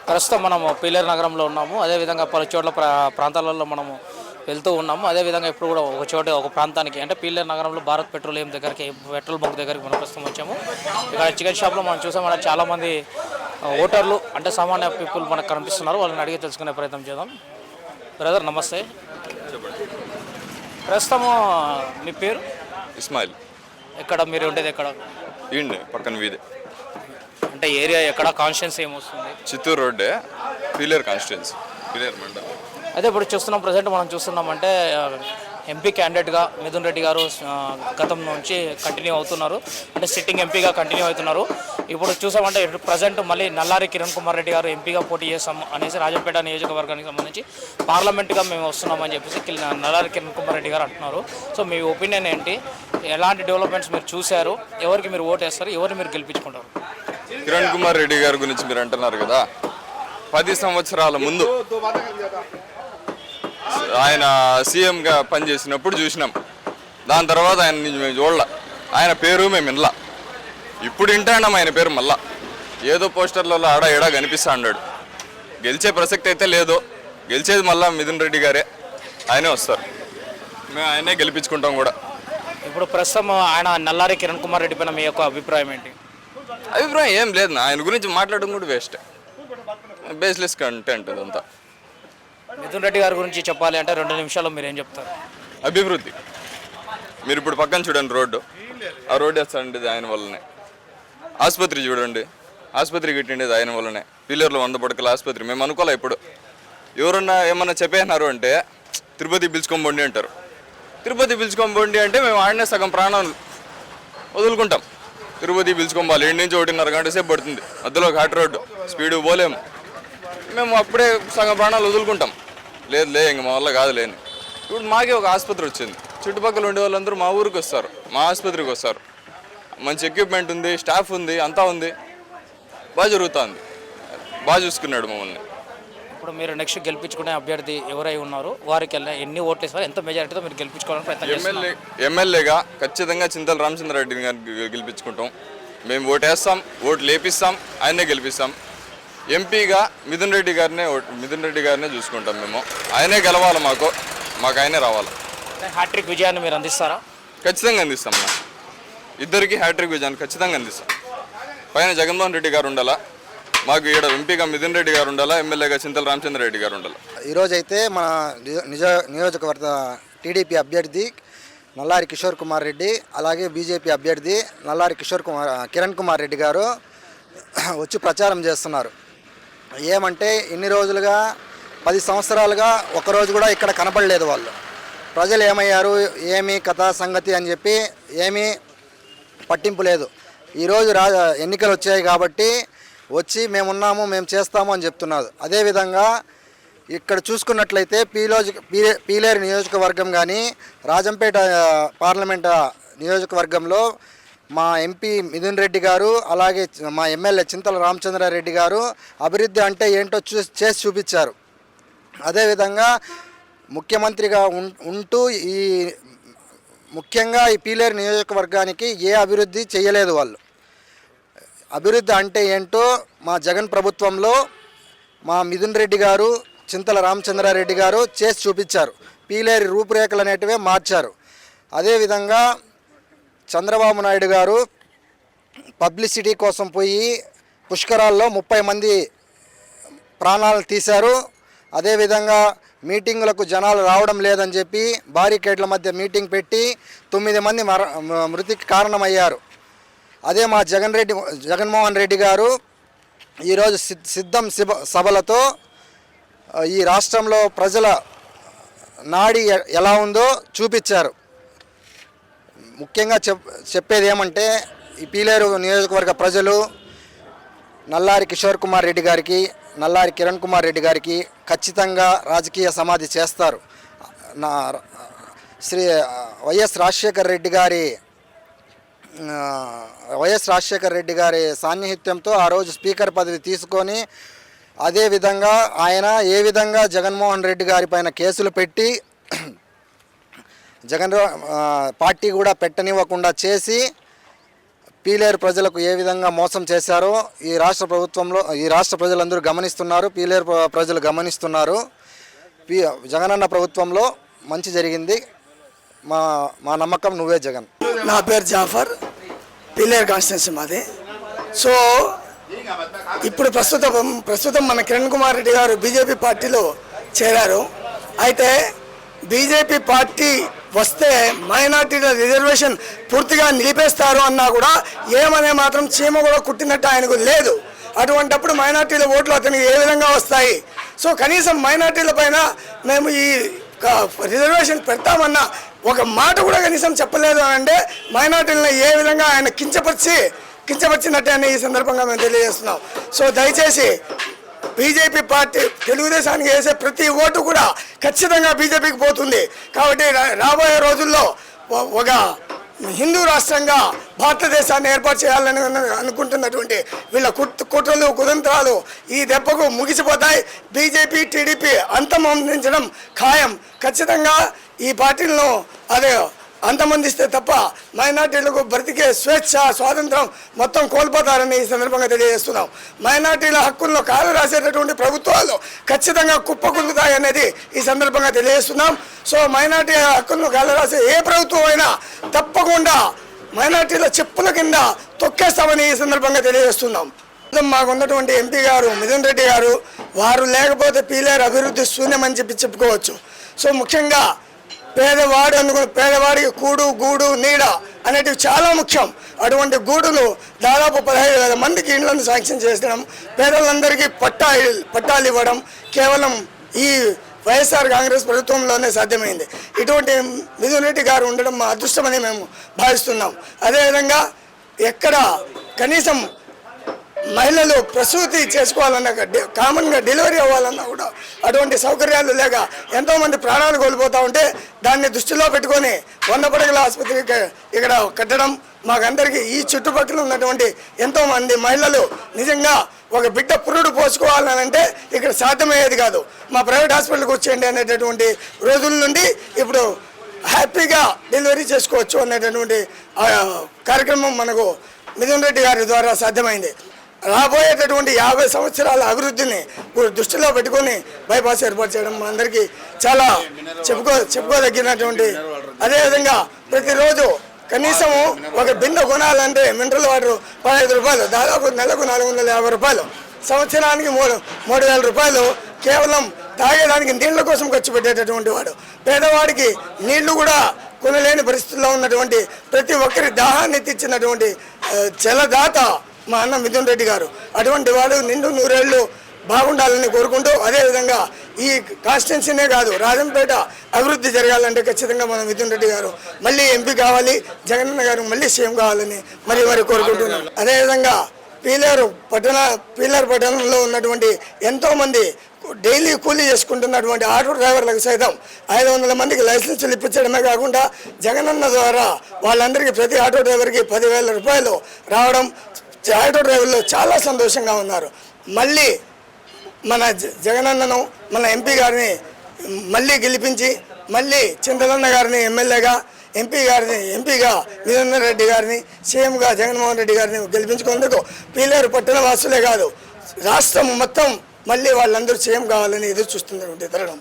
ప్రస్తుతం మనము పీలేరు నగరంలో ఉన్నాము. అదేవిధంగా పలు చోట్ల ప్రాంతాలలో మనము వెళ్తూ ఉన్నాము. అదేవిధంగా ఇప్పుడు కూడా ఒక చోట ఒక ప్రాంతానికి అంటే పీలేరు నగరంలో భారత్ పెట్రోలియం దగ్గరికి పెట్రోల్ బంక్ దగ్గరికి మనం ప్రస్తుతం వచ్చాము. ఇక్కడ చికెన్ షాప్లో మనం చూసాం, అక్కడ చాలామంది ఓటర్లు అంటే సామాన్య పీపుల్ మనకు కనిపిస్తున్నారు. వాళ్ళని అడిగి తెలుసుకునే ప్రయత్నం చేద్దాం. బ్రదర్ నమస్తే. ప్రస్తుతము మీ పేరు? ఇస్మాయిల్. ఎక్కడ మీరు ఉండేది? ఎక్కడ? ఈండే పక్కన వీధి. అంటే ఏరియా ఎక్కడ? కాన్స్టిట్యున్సీ ఏమొస్తుంది? చిత్తూరు రోడ్డే, పీలేరు కాన్స్టిట్యున్సీ, పీలేరు మండలం. అయితే ఇప్పుడు చూస్తున్నాం, ప్రజెంట్ మనం చూస్తున్నామంటే ఎంపీ క్యాండిడేట్గా మిథున్ రెడ్డి గారు గతం నుంచి కంటిన్యూ అవుతున్నారు. అంటే సిట్టింగ్ ఎంపీగా కంటిన్యూ అవుతున్నారు. ఇప్పుడు చూసామంటే ప్రజెంట్ మళ్ళీ నల్లారి కిరణ్ కుమార్ రెడ్డి గారు ఎంపీగా పోటీ చేస్తాం అనేసి రాజంపేట నియోజకవర్గానికి సంబంధించి పార్లమెంట్గా మేము వస్తున్నామని చెప్పేసి నల్లారి కిరణ్ కుమార్ రెడ్డి గారు అంటున్నారు. సో మీ ఒపీనియన్ ఏంటి? ఎలాంటి డెవలప్మెంట్స్ మీరు చూశారు? ఎవరికి మీరు ఓటు వేస్తారు? ఎవరిని మీరు గెలిపించుకుంటారు? కిరణ్ కుమార్ రెడ్డి గారి గురించి మీరు అంటున్నారు కదా, 10 సంవత్సరాల ముందు ఆయన సీఎంగా పనిచేసినప్పుడు చూసినాం. దాని తర్వాత ఆయన మేము చూడలే, ఆయన పేరు మేము వినలా. ఇప్పుడు వింటాం ఆయన పేరు మళ్ళా ఏదో పోస్టర్లలో ఆడ ఏడా కనిపిస్తా అన్నాడు. గెలిచే ప్రసక్తి అయితే లేదు. గెలిచేది మళ్ళా మిథున్ రెడ్డి గారే, ఆయనే వస్తారు. మేము ఆయనే గెలిపించుకుంటాం కూడా. ఇప్పుడు ప్రస్తుతం ఆయన నల్లారి కిరణ్ కుమార్ రెడ్డి పైన మీ యొక్క అభిప్రాయం ఏంటి? అభిప్రాయం ఏం లేదు, ఆయన గురించి మాట్లాడడం కూడా వేస్ట్, బేస్లెస్ కంటెంట్ ఇదంతా. మిథున్ రెడ్డి గారి గురించి చెప్పాలి అంటే 2 నిమిషాల్లో మీరు ఏం చెప్తారు? అభివృద్ధి. మీరు ఇప్పుడు పక్కన చూడండి రోడ్డు, ఆ రోడ్డు వేస్తాండేది ఆయన వల్లనే. ఆసుపత్రి చూడండి, ఆసుపత్రి కట్టిండేది ఆయన వల్లనే. పీలేరులో 100 పడకల ఆసుపత్రి. మేము అనుకోలే. ఇప్పుడు ఎవరన్నా ఏమన్నా చెప్పేసినారు అంటే తిరుపతి పిలుచుకోండి అంటారు. తిరుపతి పిలుచుకోండి అంటే మేము ఆడనే సగం ప్రాణాలు వదులుకుంటాం. తిరుపతి పిలుచుకోవాలి, 7 నుంచి 1.5 గంట సేపు పడుతుంది. మధ్యలో ఘాట్ రోడ్డు, స్పీడు పోలేము. మేము అప్పుడే సగం ప్రాణాలు వదులుకుంటాం. లేదు ఇంక మా వల్ల కాదు లేని. ఇప్పుడు మాకే ఒక ఆసుపత్రి వచ్చింది. చుట్టుపక్కల ఉండే వాళ్ళందరూ మా ఊరికి వస్తారు, మా ఆసుపత్రికి వస్తారు. మంచి ఎక్విప్మెంట్ ఉంది, స్టాఫ్ ఉంది, అంతా ఉంది, బాగా జరుగుతుంది. బాగా చూసుకున్నాడు మమ్మల్ని. ఇప్పుడు మీరు నెక్స్ట్ గెలిపించుకునే అభ్యర్థి ఎవరై ఉన్నారు? వారికి ఎన్ని ఓట్లు ఇస్తారు? ఎంత మెజారిటీతో మీరు గెలిపించుకోవాలని ప్రయత్నం చేస్తున్నారు? ఎమ్మెల్యేగా ఖచ్చితంగా చింతల రామచంద్రారెడ్డి గారిని గెలిపించుకుంటాం. మేము ఓటేస్తాం, ఓటు లేపిస్తాం, ఆయనే గెలిపిస్తాం. ఎంపీగా మిథున్ రెడ్డి గారినే చూసుకుంటాం. మేము ఆయనే గెలవాలి, మాకు ఆయనే రావాలి. హ్యాట్రిక్ విజయాన్ని మీరు అందిస్తారా? ఖచ్చితంగా అందిస్తాం. ఇద్దరికి హ్యాట్రిక్ విజయాన్ని ఖచ్చితంగా అందిస్తాం. పైన జగన్మోహన్ రెడ్డి గారు ఉండాలా, మాకు ఈడ ఎంపీగా మిథున్ రెడ్డి గారు ఉండాలా, ఎమ్మెల్యేగా చింతల రామచంద్రారెడ్డి గారు ఉండాలి. ఈరోజైతే మన నియోజకవర్గ టీడీపీ అభ్యర్థి నల్లారి కిషోర్ కుమార్ రెడ్డి, అలాగే బీజేపీ అభ్యర్థి నల్లారి కిరణ్ కుమార్ రెడ్డి గారు వచ్చి ప్రచారం చేస్తున్నారు. ఏమంటే ఇన్ని రోజులుగా 10 సంవత్సరాలుగా ఒకరోజు కూడా ఇక్కడ కనపడలేదు వాళ్ళు. ప్రజలు ఏమయ్యారు, ఏమి కథా సంగతి అని చెప్పి ఏమీ పట్టింపు లేదు. ఈరోజు ఎన్నికలు వచ్చాయి కాబట్టి వచ్చి మేమున్నాము, మేము చేస్తాము అని చెప్తున్నారు. అదేవిధంగా ఇక్కడ చూసుకున్నట్లయితే పీలేరు నియోజకవర్గం కానీ రాజంపేట పార్లమెంట్ నియోజకవర్గంలో మా ఎంపీ మిథున్ రెడ్డి గారు, అలాగే మా ఎమ్మెల్యే చింతల రామచంద్రారెడ్డి గారు అభివృద్ధి అంటే ఏంటో చేసి చూపించారు. అదేవిధంగా ముఖ్యమంత్రిగా ఉంటూ ముఖ్యంగా ఈ పీలేరు నియోజకవర్గానికి ఏ అభివృద్ధి చేయలేదు వాళ్ళు. అభివృద్ధి అంటే ఏంటో మా జగన్ ప్రభుత్వంలో మా మిథున్ రెడ్డి గారు, చింతల రామచంద్రారెడ్డి గారు చేసి చూపించారు. పీలేరు రూపురేఖలు అనేటివే మార్చారు. అదేవిధంగా చంద్రబాబు నాయుడు గారు పబ్లిసిటీ కోసం పోయి పుష్కరాల్లో 30 మంది ప్రాణాలు తీశారు. అదేవిధంగా మీటింగులకు జనాలు రావడం లేదని చెప్పి బారికేడ్ల మధ్య మీటింగ్ పెట్టి 9 మంది మృతికి కారణమయ్యారు. అదే మా జగన్మోహన్ రెడ్డి గారు ఈరోజు సిద్ధం సభలతో ఈ రాష్ట్రంలో ప్రజల నాడి ఎలా ఉందో చూపించారు. ముఖ్యంగా చెప్పేది ఏమంటే ఈ పీలేరు నియోజకవర్గ ప్రజలు నల్లారి కిషోర్ కుమార్ రెడ్డి గారికి, నల్లారి కిరణ్ కుమార్ రెడ్డి గారికి ఖచ్చితంగా రాజకీయ సమాధి చేస్తారు. శ్రీ వైఎస్ రాజశేఖర్ రెడ్డి గారి సాన్నిహిత్యంతో ఆ రోజు స్పీకర్ పదవి తీసుకొని, అదేవిధంగా ఆయన ఏ విధంగా జగన్మోహన్ రెడ్డి గారి పైన కేసులు పెట్టి పార్టీ కూడా పెట్టనివ్వకుండా చేసి పీలేరు ప్రజలకు ఏ విధంగా మోసం చేశారో ఈ రాష్ట్ర ప్రజలందరూ గమనిస్తున్నారు. పీలేరు ప్రజలు గమనిస్తున్నారు. జగనన్న ప్రభుత్వంలో మంచి జరిగింది. మా నమ్మకం నువ్వే జగన్. నా పేరు జాఫర్, పీలేరు కాన్స్టిట్యున్సీ మాది. సో ఇప్పుడు ప్రస్తుతం మన కిరణ్ కుమార్ రెడ్డి గారు బీజేపీ పార్టీలో చేరారు. అయితే బీజేపీ పార్టీ వస్తే మైనార్టీల రిజర్వేషన్ పూర్తిగా నిలిపేస్తారు అన్నా కూడా ఏమనే మాత్రం చీమ కూడా కుట్టినట్టు ఆయనకు లేదు. అటువంటప్పుడు మైనార్టీల ఓట్లు అతనికి ఏ విధంగా వస్తాయి? సో కనీసం మైనార్టీల పైన మేము ఈ రిజర్వేషన్ పెడతామన్న ఒక మాట కూడా కనీసం చెప్పలేదు అని అంటే మైనార్టీలను ఏ విధంగా ఆయన కించపరిచినట్టే అని ఈ సందర్భంగా మేము తెలియజేస్తున్నాం. సో దయచేసి బీజేపీ పార్టీ తెలుగుదేశానికి వేసే ప్రతి ఓటు కూడా ఖచ్చితంగా బీజేపీకి పోతుంది. కాబట్టి రాబోయే రోజుల్లో ఒక హిందూ రాష్ట్రంగా భారతదేశాన్ని ఏర్పాటు చేయాలని అనుకుంటున్నటువంటి వీళ్ళ కుట్రలు కుతంత్రాలు ఈ దెబ్బకు ముగిసిపోతాయి. బీజేపీ టీడీపీ అంతమొందించడం ఖాయం. ఖచ్చితంగా ఈ పార్టీలను అదే అంతమందిస్తే తప్ప మైనార్టీలకు బ్రతికే స్వేచ్ఛ స్వాతంత్రం మొత్తం కోల్పోతారని ఈ సందర్భంగా తెలియజేస్తున్నాం. మైనార్టీల హక్కులను కాలు రాసేటటువంటి ప్రభుత్వాలు ఖచ్చితంగా కుప్పకూలుతాయనేది ఈ సందర్భంగా తెలియజేస్తున్నాం. సో మైనార్టీ హక్కులను కాలు రాసే ఏ ప్రభుత్వం అయినా తప్పకుండా మైనార్టీల చెప్పుల కింద తొక్కేస్తామని ఈ సందర్భంగా తెలియజేస్తున్నాం. మాకు ఉన్నటువంటి ఎంపీ గారు మిథున్ రెడ్డి గారు, వారు లేకపోతే పీలేరు అభివృద్ధి శూన్యమని చెప్పుకోవచ్చు. సో ముఖ్యంగా పేదవాడికి కూడు గూడు నీడ అనేటివి చాలా ముఖ్యం. అటువంటి గూడులు దాదాపు 15,000 మందికి ఇండ్లను శాంక్షన్ చేసడం, పేదలందరికీ పట్టాలు ఇవ్వడం కేవలం ఈ వైఎస్ఆర్ కాంగ్రెస్ ప్రభుత్వంలోనే సాధ్యమైంది. ఇటువంటి మిథున్ రెడ్డి గారు ఉండడం మా అదృష్టమని మేము భావిస్తున్నాం. అదేవిధంగా ఎక్కడ కనీసం మహిళలు ప్రసూతి చేసుకోవాలన్నా కామన్గా డెలివరీ అవ్వాలన్నా కూడా అటువంటి సౌకర్యాలు లేక ఎంతోమంది ప్రాణాలు కోల్పోతూ ఉంటే దాన్ని దృష్టిలో పెట్టుకొని 100 పడకల ఆసుపత్రికి ఇక్కడ కట్టడం మాకందరికీ ఈ చుట్టుపక్కల ఉన్నటువంటి ఎంతోమంది మహిళలు నిజంగా ఒక బిడ్డ పురుడు పోసుకోవాలని అంటే ఇక్కడ సాధ్యమయ్యేది కాదు. మా ప్రైవేట్ హాస్పిటల్కి వచ్చేయండి అనేటటువంటి రోజుల నుండి ఇప్పుడు హ్యాపీగా డెలివరీ చేసుకోవచ్చు అనేటటువంటి కార్యక్రమం మనకు మిథున్ రెడ్డి గారి ద్వారా సాధ్యమైంది. రాబోయేటటువంటి 50 సంవత్సరాల అభివృద్ధిని దృష్టిలో పెట్టుకొని బైపాస్ ఏర్పాటు చేయడం అందరికీ చాలా చెప్పుకోదగినటువంటి. అదేవిధంగా ప్రతిరోజు కనీసం ఒక బిందె కొనాలంటే మినరల్ వాటర్ 15 రూపాయలు, దాదాపు నెలకు 450 రూపాయలు, సంవత్సరానికి 3,000 రూపాయలు కేవలం తాగేదానికి నీళ్ల కోసం ఖర్చు పెట్టేటటువంటి వాడు. పేదవాడికి నీళ్లు కూడా కొనలేని పరిస్థితుల్లో ఉన్నటువంటి ప్రతి ఒక్కరి దాహాన్ని తీర్చినటువంటి జలదాత మా అన్న మిథున్ రెడ్డి గారు. అటువంటి వాడు నిండు 100 ఏళ్ళు బాగుండాలని కోరుకుంటూ, అదేవిధంగా ఈ కాన్స్టిట్యున్సీనే కాదు రాజంపేట అభివృద్ధి జరగాలంటే ఖచ్చితంగా మన మిథున్ రెడ్డి గారు మళ్ళీ ఎంపీ కావాలి, జగనన్న గారు మళ్ళీ సీఎం కావాలని మరి కోరుకుంటున్నాం. అదేవిధంగా పీలేరు పట్టణంలో ఉన్నటువంటి ఎంతోమంది డైలీ కూలీ చేసుకుంటున్నటువంటి ఆటో డ్రైవర్లకు సైతం 500 మందికి లైసెన్సులు ఇప్పించడమే కాకుండా జగనన్న ద్వారా వాళ్ళందరికీ ప్రతి ఆటో డ్రైవర్కి 10,000 రూపాయలు రావడం ఆటో డ్రైవర్లు చాలా సంతోషంగా ఉన్నారు. మళ్ళీ మన జగనన్నను మన ఎంపీ గారిని మళ్ళీ గెలిపించి మళ్ళీ చింతలన్న గారిని ఎమ్మెల్యేగా, ఎంపీగా మిథున్ రెడ్డి గారిని సీఎంగా జగన్మోహన్ రెడ్డి గారిని గెలిపించుకునేందుకు పీలేరు పట్టణ వాసులే కాదు రాష్ట్రం మొత్తం మళ్ళీ వాళ్ళందరూ సీఎం కావాలని ఎదురు చూస్తున్నటువంటి తరుణం.